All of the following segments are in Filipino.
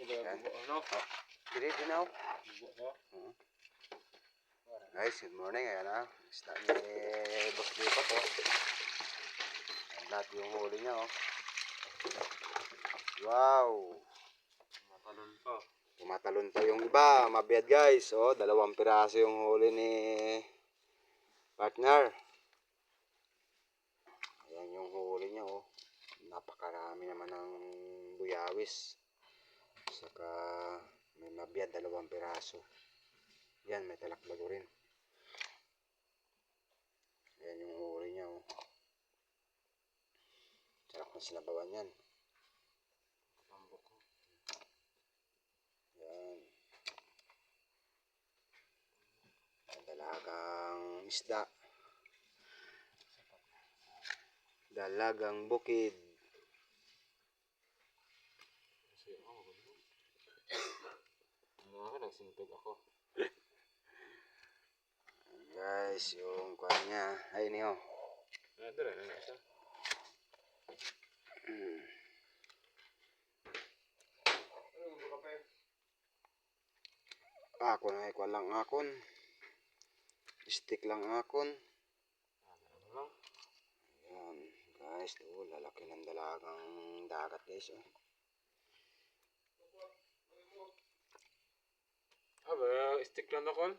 Yan. Dili din ako. Guys, good morning. Ayan na. Isda ni Boss Lipat oh. Ayan lahat yung huli niya oh. Wow. Tumatalon pa. Tumatalon pa yung iba. Mabiyad guys. Oh, 2 piraso yung huli ni partner. Ayan yung huli niya oh. Napakarami naman ng buyawis. Saka may mabiyad 2 piraso. Yan, may talakbago rin. Ayan yung huli niya oh. Sarap na sinabawan yan. Yan. Dalagang isda. Dalagang bukid. Nagsintog ako. Guys, yung kuha niya. Ay, niyo. Dere na siya. Akon ay kuha lang akon. Stick lang akon. Ayan, guys. Lalaki ng dalagang dagat guys. Oh. Stick lang ako.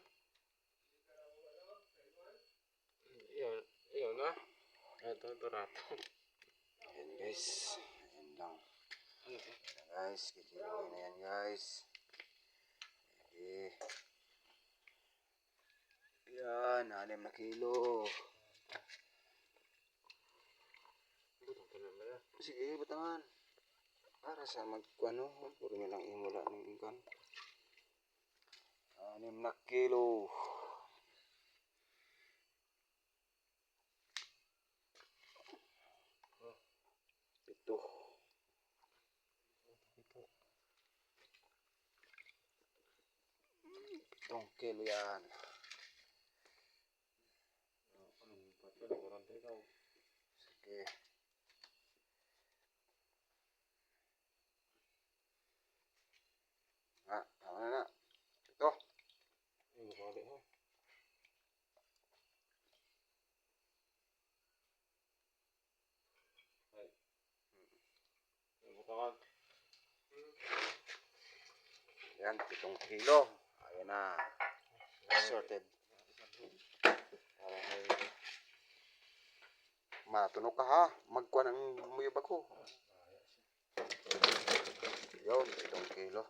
Iyon na. Ito rato. Ayan guys. Ayan lang. Guys, kikiluin na yan guys. Okay. Yan, 6 na kilo. Sige, batangan. Para sa magkuano, puro nilang imula ng ingkan. 6 na kilo. Ito. 7 kilo yan. Sige. Tama na. Ito. Yan, 7 kilo. Ayan na. Sorted. Para may matunog ka ha. Magkuha ng muyab ako. Yun, 7 kilo.